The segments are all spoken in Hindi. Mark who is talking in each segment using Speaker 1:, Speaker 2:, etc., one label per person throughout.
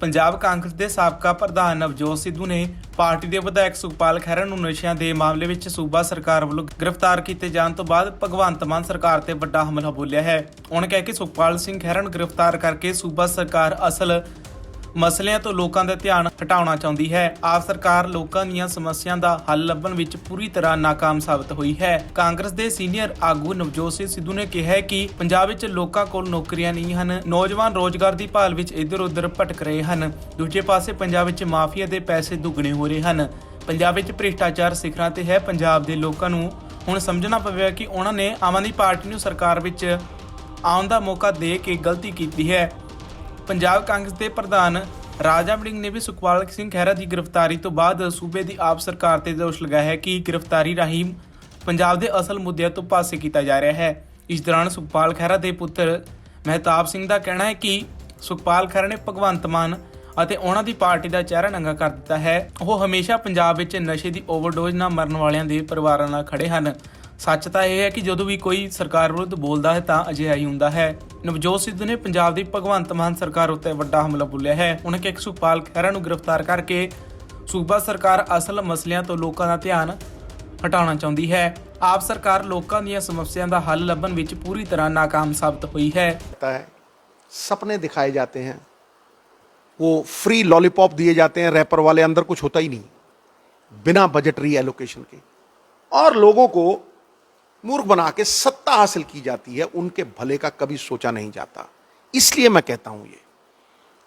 Speaker 1: ਪੰਜਾਬ ਕਾਂਗਰਸ ਦੇ ਸਾਬਕਾ ਪ੍ਰਧਾਨ ਨਵਜੋਤ ਸਿੱਧੂ ਨੇ ਪਾਰਟੀ ਦੇ ਵਿਧਾਇਕ ਸੁਖਪਾਲ ਖਹਿਰਾ ਨੂੰ ਨਸ਼ਿਆਂ ਦੇ ਮਾਮਲੇ ਵਿੱਚ ਸੂਬਾ ਸਰਕਾਰ ਵੱਲੋਂ ਗ੍ਰਿਫਤਾਰ ਕੀਤੇ ਜਾਣ ਤੋਂ ਬਾਅਦ ਭਗਵੰਤ ਮਾਨ ਸਰਕਾਰ ਤੇ ਵੱਡਾ ਹਮਲਾ ਬੋਲਿਆ ਹੈ। ਉਹਨਾਂ ਕਿਹਾ ਕਿ ਸੁਖਪਾਲ ਸਿੰਘ ਖਹਿਰਾ ਨੂੰ ਗ੍ਰਿਫਤਾਰ ਕਰਕੇ ਸੂਬਾ ਸਰਕਾਰ ਅਸਲ ਮਸਲਿਆਂ ਤੋਂ ਲੋਕਾਂ ਦਾ ਧਿਆਨ ਹਟਾਉਣਾ ਚਾਹੁੰਦੀ ਹੈ। ਆਪ ਸਰਕਾਰ ਲੋਕਾਂ ਦੀਆਂ ਸਮੱਸਿਆਵਾਂ ਦਾ ਹੱਲ ਲੱਭਣ ਵਿੱਚ ਪੂਰੀ ਤਰ੍ਹਾਂ ਨਾਕਾਮ ਸਾਬਤ ਹੋਈ ਹੈ। ਕਾਂਗਰਸ ਦੇ ਸੀਨੀਅਰ ਆਗੂ ਨਵਜੋਤ ਸਿੰਘ ਸਿੱਧੂ ਨੇ ਕਿਹਾ ਹੈ ਕਿ ਪੰਜਾਬ ਵਿੱਚ ਲੋਕਾਂ ਕੋਲ ਨੌਕਰੀਆਂ ਨਹੀਂ ਹਨ, ਨੌਜਵਾਨ ਰੋਜ਼ਗਾਰ ਦੀ ਭਾਲ ਵਿੱਚ ਇੱਧਰ-ਉੱਧਰ ਭਟਕ ਰਹੇ ਹਨ। ਦੂਜੇ ਪਾਸੇ ਪੰਜਾਬ ਵਿੱਚ ਮਾਫੀਆ ਦੇ ਪੈਸੇ ਦੁੱਗਣੇ ਹੋ ਰਹੇ ਹਨ। ਪੰਜਾਬ ਵਿੱਚ ਭ੍ਰਿਸ਼ਟਾਚਾਰ ਸਿਖਰਾਂ ਤੇ ਹੈ। ਪੰਜਾਬ ਦੇ ਲੋਕਾਂ ਨੂੰ ਹੁਣ ਸਮਝਣਾ ਪਵੇਗਾ ਕਿ ਉਹਨਾਂ ਨੇ ਆਮ ਆਦਮੀ ਪਾਰਟੀ ਨੂੰ ਸਰਕਾਰ ਵਿੱਚ ਆਉਣ ਦਾ ਮੌਕਾ ਦੇ ਕੇ ਗਲਤੀ ਕੀਤੀ ਹੈ। ਪੰਜਾਬ ਕਾਂਗਰਸ ਦੇ ਪ੍ਰਧਾਨ ਰਾਜਾ ਵੜਿੰਗ ਨੇ ਵੀ ਸੁਖਪਾਲ ਸਿੰਘ ਖਹਿਰਾ ਦੀ ਗ੍ਰਿਫਤਾਰੀ ਤੋਂ ਬਾਅਦ ਸੂਬੇ ਦੀ ਆਪ ਸਰਕਾਰ ਤੇ ਦੋਸ਼ ਲਗਾਇਆ ਹੈ ਕਿ ਗ੍ਰਿਫਤਾਰੀ ਰਾਹੀਂ ਪੰਜਾਬ ਦੇ ਅਸਲ ਮੁੱਦਿਆਂ ਤੋਂ ਪਾਸੇ ਕੀਤਾ ਜਾ ਰਿਹਾ ਹੈ। ਇਸ ਦੌਰਾਨ ਸੁਖਪਾਲ ਖਹਿਰਾ ਦੇ ਪੁੱਤਰ ਮਹਿਤਾਬ ਸਿੰਘ ਦਾ ਕਹਿਣਾ ਹੈ ਕਿ ਸੁਖਪਾਲ ਖਹਿਰਾ ਨੇ ਭਗਵੰਤ ਮਾਨ ਅਤੇ ਉਹਨਾਂ ਦੀ ਪਾਰਟੀ ਦਾ ਚਿਹਰਾ ਨੰਗਾ ਕਰ ਦਿੱਤਾ ਹੈ। ਉਹ ਹਮੇਸ਼ਾ ਪੰਜਾਬ ਵਿੱਚ ਨਸ਼ੇ ਦੀ ਓਵਰਡੋਜ਼ ਨਾਲ ਮਰਨ ਵਾਲਿਆਂ ਦੇ ਪਰਿਵਾਰਾਂ ਨਾਲ ਖੜੇ ਹਨ। ਸੱਚ ਤਾਂ ਇਹ ਹੈ ਕਿ ਜਦੋਂ ਵੀ ਕੋਈ ਸਰਕਾਰ ਵਿਰੁੱਧ ਬੋਲਦਾ ਹੈ ਤਾਂ ਅਜਿਹਾ ਹੀ ਹੁੰਦਾ ਹੈ। ਨਵਜੋਤ ਸਿੱਧੂ ਨੇ ਪੰਜਾਬ ਦੀ ਭਗਵੰਤ ਮਾਨ ਸਰਕਾਰ ਉੱਤੇ ਵੱਡਾ ਹਮਲਾ ਬੋਲਿਆ ਹੈ। ਉਹਨਾਂ ਕਿਹਾ ਕਿ ਸੁਖਪਾਲ ਖਹਿਰਾ ਨੂੰ ਗ੍ਰਿਫਤਾਰ ਕਰਕੇ ਸੂਬਾ ਸਰਕਾਰ ਅਸਲ ਮਸਲਿਆਂ ਤੋਂ ਲੋਕਾਂ ਦਾ ਧਿਆਨ ਹਟਾਉਣਾ ਚਾਹੁੰਦੀ ਹੈ। ਆਪ ਸਰਕਾਰ ਲੋਕਾਂ ਦੀਆਂ ਸਮੱਸਿਆਵਾਂ ਦਾ ਹੱਲ ਲੱਭਣ ਵਿੱਚ ਪੂਰੀ ਤਰ੍ਹਾਂ ਨਾਕਾਮ ਸਾਬਤ ਹੋਈ ਹੈ।
Speaker 2: सपने दिखाए जाते हैं, वो फ्री लॉलीपॉप दिए जाते हैं रैपर वाले, अंदर कुछ होता ही नहीं बिना बजटरी एलोकेशन के, और लोगों को मूर्ख बना के सत्ता हासिल की जाती है। उनके भले का कभी सोचा नहीं जाता। इसलिए मैं कहता हूं ये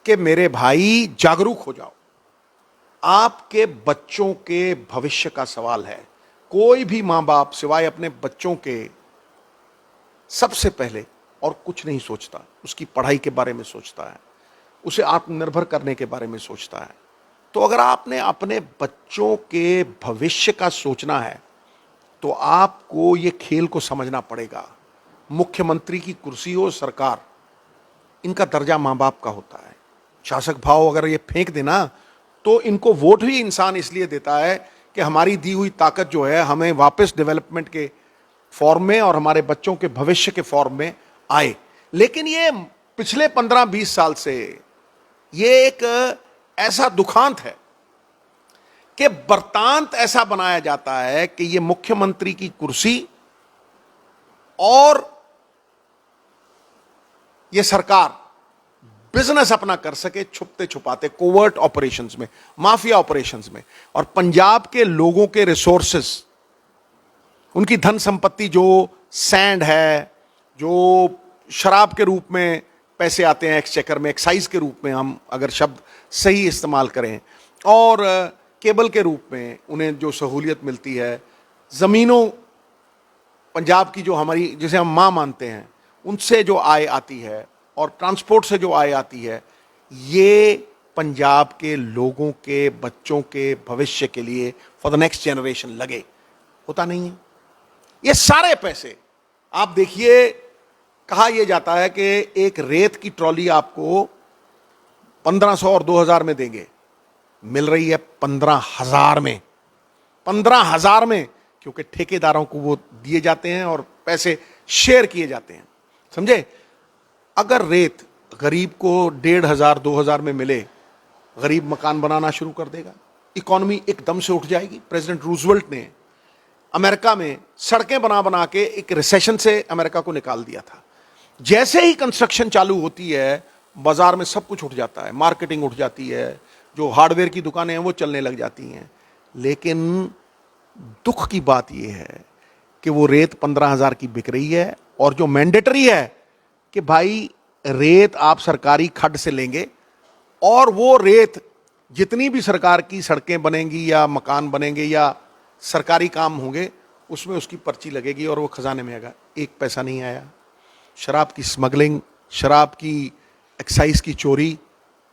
Speaker 2: कि मेरे भाई जागरूक हो जाओ। आपके बच्चों के भविष्य का सवाल है। कोई भी मां बाप सिवाय अपने बच्चों के सबसे पहले और कुछ नहीं सोचता। उसकी पढ़ाई के बारे में सोचता है, उसे आत्मनिर्भर करने के बारे में सोचता है। तो अगर आपने अपने बच्चों के भविष्य का सोचना है तो आपको ये खेल को समझना पड़ेगा। मुख्यमंत्री की कुर्सी हो, सरकार, इनका दर्जा मां बाप का होता है। शासक भाव अगर ये फेंक देना तो इनको वोट ही इंसान इसलिए देता है कि हमारी दी हुई ताकत जो है हमें वापस डेवलपमेंट के फॉर्म में और हमारे बच्चों के भविष्य के फॉर्म में आए। लेकिन ये पिछले 15-20 साल से ये एक ऐसा दुखांत है कि वृत्तांत ऐसा बनाया जाता है कि ये मुख्यमंत्री की कुर्सी और ये सरकार बिजनेस अपना कर सके छुपते छुपाते, कोवर्ट ऑपरेशंस में, माफिया ऑपरेशंस में, और पंजाब के लोगों के रिसोर्सेस, उनकी धन संपत्ति जो सैंड है, जो शराब के रूप में पैसे आते हैं एक्सचेकर में, एक्साइज के रूप में हम अगर शब्द सही इस्तेमाल करें, और केबल के रूप में उन्हें जो सहूलियत मिलती है, ज़मीनों पंजाब की जो हमारी जिसे हम माँ मानते हैं उनसे जो आय आती है, और ट्रांसपोर्ट से जो आय आती है, ये पंजाब के लोगों के बच्चों के भविष्य के लिए फॉर द नेक्स्ट जनरेशन लगे। होता नहीं है। ये सारे पैसे आप देखिए, कहा यह जाता है कि एक रेत की ट्रॉली आपको 1500 और 2000 में देंगे, मिल रही है 15,000 में। 15,000 में, क्योंकि ठेकेदारों को वो दिए जाते हैं और पैसे शेयर किए जाते हैं। समझे? अगर रेत गरीब को 1,500 2,000 में मिले, गरीब मकान बनाना शुरू कर देगा, इकॉनमी एकदम से उठ जाएगी। प्रेसिडेंट रूजवेल्ट ने अमेरिका में सड़कें बना बना के एक रिसेशन से अमेरिका को निकाल दिया था। जैसे ही कंस्ट्रक्शन चालू होती है, बाजार में सब कुछ उठ जाता है, मार्केटिंग उठ जाती है, जो हार्डवेयर की दुकानें हैं वो चलने लग जाती हैं। लेकिन दुख की बात यह है कि वो रेत 15,000 की बिक रही है, और जो मैंडेटरी है कि भाई रेत आप सरकारी खड्ड से लेंगे, और वो रेत जितनी भी सरकार की सड़कें बनेंगी या मकान बनेंगे या सरकारी काम होंगे, उसमें उसकी पर्ची लगेगी और वो खजाने में आएगा। एक पैसा नहीं आया। शराब की स्मगलिंग, शराब की एक्साइज की चोरी,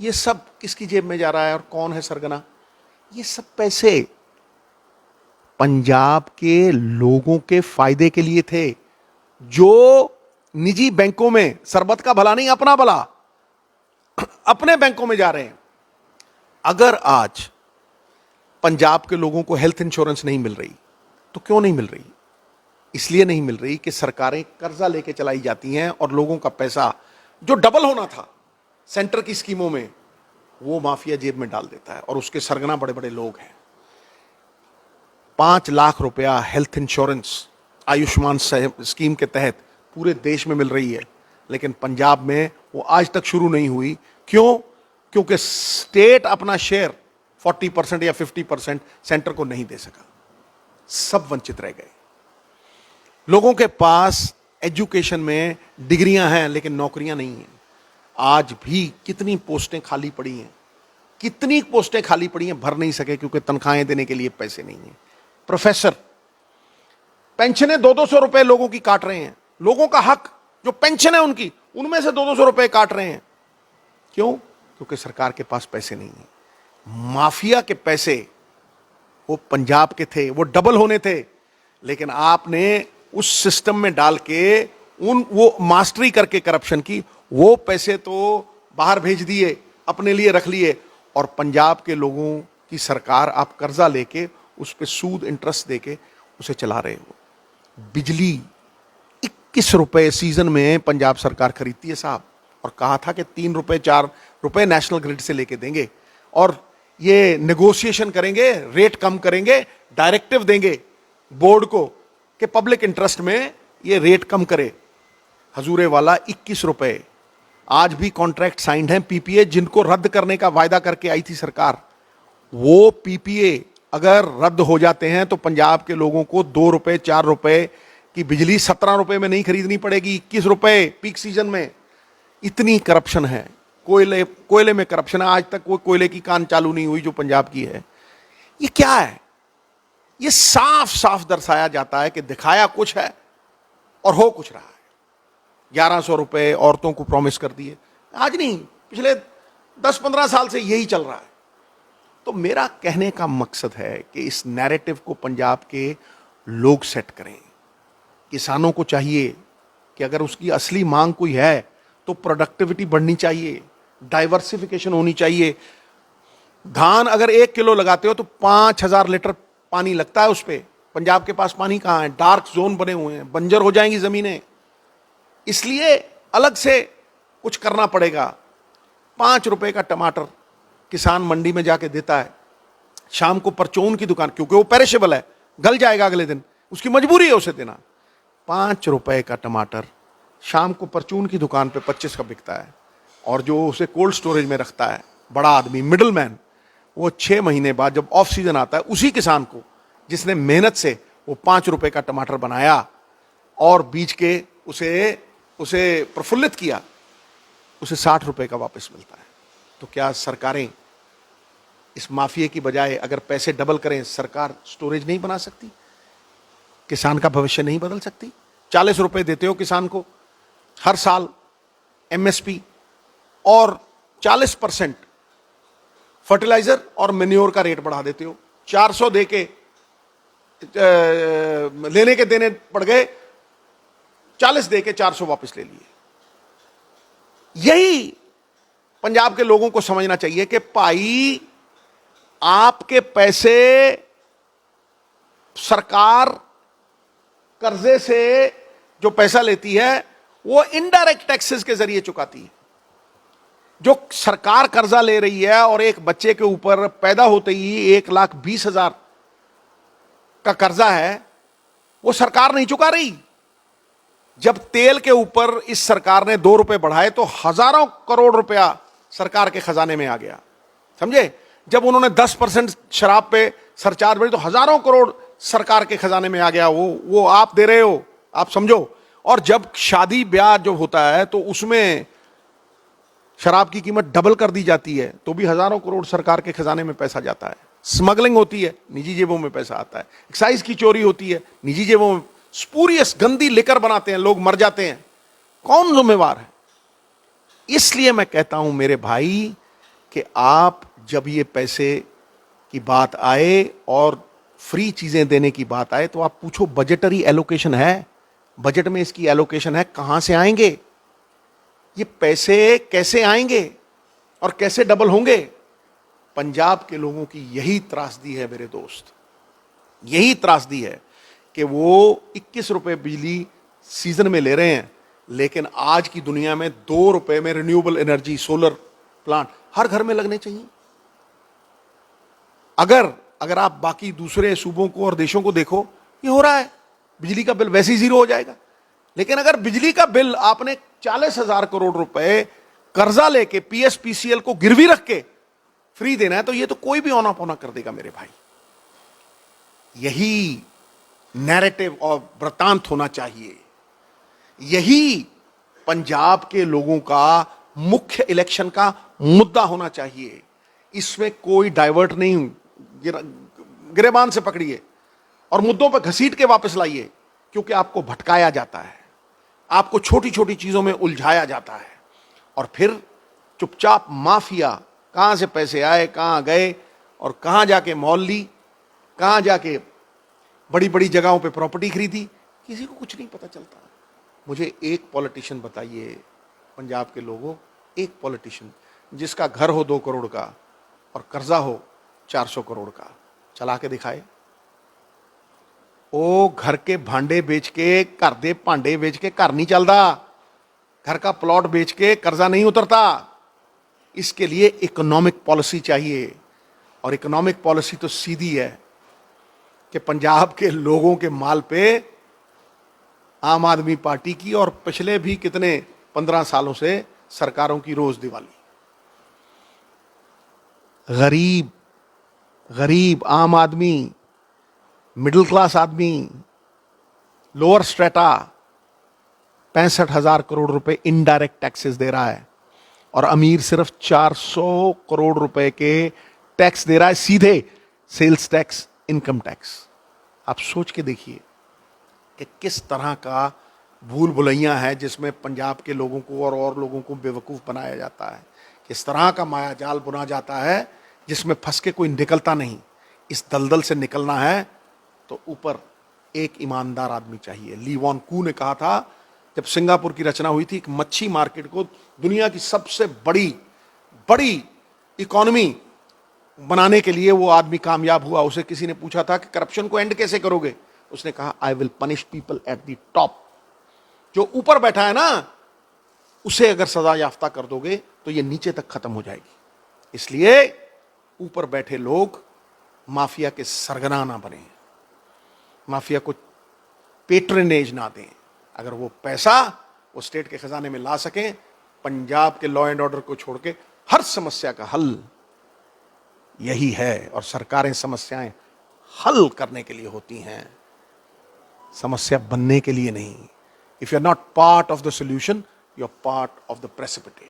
Speaker 2: ये सब किसकी जेब में जा रहा है और कौन है सरगना? ये सब पैसे पंजाब के लोगों के फायदे के लिए थे, जो निजी बैंकों में, सरबत का भला नहीं अपना भला, अपने बैंकों में जा रहे हैं। अगर आज पंजाब के लोगों को हेल्थ इंश्योरेंस नहीं मिल रही, तो क्यों नहीं मिल रही? इसलिए नहीं मिल रही कि सरकारें कर्जा लेके चलाई जाती हैं, और लोगों का पैसा जो डबल होना था सेंटर की स्कीमों में, वो माफिया जेब में डाल देता है और उसके सरगना बड़े बड़े लोग हैं। 5 लाख रुपया हेल्थ इंश्योरेंस आयुष्मान स्कीम के तहत पूरे देश में मिल रही है, लेकिन पंजाब में वो आज तक शुरू नहीं हुई। क्यों? क्योंकि स्टेट अपना शेयर 40% या 50% सेंटर को नहीं दे सका, सब वंचित रह गए। लोगों के पास एजुकेशन में डिग्रियां हैं लेकिन नौकरियां नहीं हैं। आज भी कितनी पोस्टें खाली पड़ी हैं, कितनी पोस्टें खाली पड़ी हैं, भर नहीं सके क्योंकि तनख्वाहें देने के लिए पैसे नहीं हैं। प्रोफेसर पेंशनें 200-200 रुपए लोगों की काट रहे हैं। लोगों का हक जो पेंशन है उनकी, उनमें से 200-200 रुपए काट रहे हैं। क्यों? क्योंकि सरकार के पास पैसे नहीं है। माफिया के पैसे वो पंजाब के थे, वो डबल होने थे, लेकिन आपने उस सिस्टम में डाल के वो मास्टरी करके करप्शन की, वो पैसे तो बाहर भेज दिए, अपने लिए रख लिए, और पंजाब के लोगों की सरकार आप कर्जा लेके उस पर सूद इंटरेस्ट देके उसे चला रहे हो। बिजली 21 रुपए सीजन में पंजाब सरकार खरीदती है साहब, और कहा था कि 3 रुपए 4 रुपए नेशनल ग्रिड से लेके देंगे और ये नेगोशिएशन करेंगे, रेट कम करेंगे, डायरेक्टिव देंगे बोर्ड को कि पब्लिक इंटरेस्ट में ये रेट कम करे। हजूरे वाला 21 रुपए। आज भी कॉन्ट्रैक्ट साइंड हैं पीपीए, जिनको रद्द करने का वायदा करके आई थी सरकार। वो पीपीए अगर रद्द हो जाते हैं तो पंजाब के लोगों को 2 रुपए 4 रुपए की बिजली 17 रुपए में नहीं खरीदनी पड़ेगी, 21 रुपए पीक सीजन में। इतनी करप्शन है। कोयले में करप्शन है। आज तक कोई कोयले की कान चालू नहीं हुई जो पंजाब की है। ये क्या है? ये साफ साफ दर्शाया जाता है कि दिखाया कुछ है और हो कुछ रहा है। 1100 रुपए औरतों को प्रॉमिस कर दिए, आज नहीं, पिछले 10-15 साल से यही चल रहा है। तो मेरा कहने का मकसद है कि इस नैरेटिव को पंजाब के लोग सेट करें। किसानों को चाहिए कि अगर उसकी असली मांग कोई है तो प्रोडक्टिविटी बढ़नी चाहिए, डाइवर्सिफिकेशन होनी चाहिए। धान अगर 1 किलो लगाते हो तो 5000 लीटर पानी लगता है उस पर। पंजाब के पास पानी कहाँ है? डार्क जोन बने हुए हैं, बंजर हो जाएंगी जमीनें। इसलिए अलग से कुछ करना पड़ेगा। 5 रुपए का टमाटर किसान मंडी में जाके देता है, शाम को परचून की दुकान, क्योंकि वो पेरिशेबल है, गल जाएगा अगले दिन, उसकी मजबूरी है उसे देना। 5 रुपए का टमाटर शाम को परचून की दुकान पे 25 का बिकता है, और जो उसे कोल्ड स्टोरेज में रखता है बड़ा आदमी, मिडिल मैन, वो 6 महीने बाद जब ऑफ सीजन आता है, उसी किसान को जिसने मेहनत से वो 5 रुपए का टमाटर बनाया और बीज के उसे प्रफुल्लित किया, उसे 60 रुपए का वापस मिलता है। तो क्या सरकारें इस माफिया की बजाय अगर पैसे डबल करें, सरकार स्टोरेज नहीं बना सकती? किसान का भविष्य नहीं बदल सकती? 40 रुपए देते हो किसान को हर साल एमएसपी, और 40% फर्टिलाइजर और मेन्योर का रेट बढ़ा देते हो। 400 देके लेने के देने पड़ गए, 40 देके 400 वापस ले लिए। यही पंजाब के लोगों को समझना चाहिए कि भाई आपके पैसे सरकार कर्जे से जो पैसा लेती है वो इनडायरेक्ट टैक्सेस के जरिए चुकाती है। जो सरकार कर्जा ले रही है और एक बच्चे के ऊपर पैदा होते ही 1,20,000 का कर्जा है, वो सरकार नहीं चुका रही। जब तेल के ऊपर इस सरकार ने 2 रुपए बढ़ाए तो हजारों करोड़ रुपया सरकार के खजाने में आ गया, समझे। जब उन्होंने 10% शराब पे सरचार्ज बढ़ी तो हजारों करोड़ सरकार के खजाने में आ गया। वो आप दे रहे हो, आप समझो। और जब शादी ब्याह जो होता है तो उसमें शराब की कीमत डबल कर दी जाती है तो भी हजारों करोड़ सरकार के खजाने में पैसा जाता है। स्मगलिंग होती है, निजी जेबों में पैसा आता है। एक्साइज की चोरी होती है, निजी जेबों में। स्पूरियस गंदी लेकर बनाते हैं, लोग मर जाते हैं, कौन जिम्मेवार है? इसलिए मैं कहता हूं मेरे भाई कि आप जब ये पैसे की बात आए और फ्री चीजें देने की बात आए तो आप पूछो बजटरी एलोकेशन है, बजट में इसकी एलोकेशन है, कहां से आएंगे ये पैसे, कैसे आएंगे और कैसे डबल होंगे? पंजाब के लोगों की यही त्रासदी है मेरे दोस्त, यही त्रासदी है कि वो 21 रुपए बिजली सीजन में ले रहे हैं, लेकिन आज की दुनिया में 2 रुपए में रिन्यूएबल एनर्जी, सोलर प्लांट हर घर में लगने चाहिए। अगर आप बाकी दूसरे सूबों को और देशों को देखो, ये हो रहा है, बिजली का बिल वैसे ही जीरो हो जाएगा। लेकिन अगर बिजली का बिल आपने 40,000 करोड़ रुपए कर्जा लेके पीएसपीसीएल को गिरवी रख के फ्री देना है, तो ये तो कोई भी औना पौना कर देगा मेरे भाई। यही नैरेटिव और वृत्तांत होना चाहिए। यही पंजाब के लोगों का मुख्य इलेक्शन का मुद्दा होना चाहिए। इसमें कोई डाइवर्ट नहीं, गिरेबान से पकड़िए और मुद्दों पर घसीट के वापस लाइए, क्योंकि आपको भटकाया जाता है, आपको छोटी छोटी चीजों में उलझाया जाता है और फिर चुपचाप माफिया कहां से पैसे आए, कहां गए और कहां जाके मॉल ली, कहां जाके बड़ी बड़ी जगहों पे प्रॉपर्टी खरीदी, किसी को कुछ नहीं पता चलता। मुझे एक पॉलिटिशियन बताइए पंजाब के लोगों, एक पॉलिटिशियन जिसका घर हो 2 करोड़ का और कर्जा हो 400 करोड़ का, चला के दिखाए। ओ घर के भांडे बेच के, घर दे भांडे बेच के घर नहीं चलता, घर का प्लॉट बेच के कर्जा नहीं उतरता। इसके लिए इकोनॉमिक पॉलिसी चाहिए, और इकोनॉमिक पॉलिसी तो सीधी है कि पंजाब के लोगों के माल पे आम आदमी पार्टी की और पिछले भी कितने 15 सालों से सरकारों की रोज दिवाली। गरीब आम आदमी, मिडिल क्लास आदमी, लोअर स्ट्रेटा 65,000 करोड़ रुपए इनडायरेक्ट टैक्सेस दे रहा है, और अमीर सिर्फ 400 करोड़ रुपए के टैक्स दे रहा है, सीधे सेल्स टैक्स, इनकम टैक्स। आप सोच के देखिए कि किस तरह का भूल भुलैया है जिसमें पंजाब के लोगों को और लोगों को बेवकूफ़ बनाया जाता है, किस तरह का मायाजाल बुना जाता है जिसमें फंस के कोई निकलता नहीं। इस दलदल से निकलना है तो ऊपर एक ईमानदार आदमी चाहिए। ली वॉन कू ने कहा था जब सिंगापुर की रचना हुई थी, कि मच्छी मार्केट को दुनिया की सबसे बड़ी इकोनॉमी बनाने के लिए वो आदमी कामयाब हुआ। उसे किसी ने पूछा था कि करप्शन को एंड कैसे करोगे, उसने कहा I will punish people at the top. जो ऊपर बैठा है ना, उसे अगर सजा याफ्ता कर दोगे तो ये नीचे तक खत्म हो जाएगी। इसलिए ऊपर बैठे लोग माफिया के सरगना ना बने, माफिया को पेट्रनेज ना दें। अगर वो पैसा वो स्टेट के खजाने में ला सकें, पंजाब के लॉ एंड ऑर्डर को छोड़ के हर समस्या का हल यही है। और सरकारें समस्याएं हल करने के लिए होती हैं, समस्या बनने के लिए नहीं। If you are not part of the solution, you are part of the precipitate.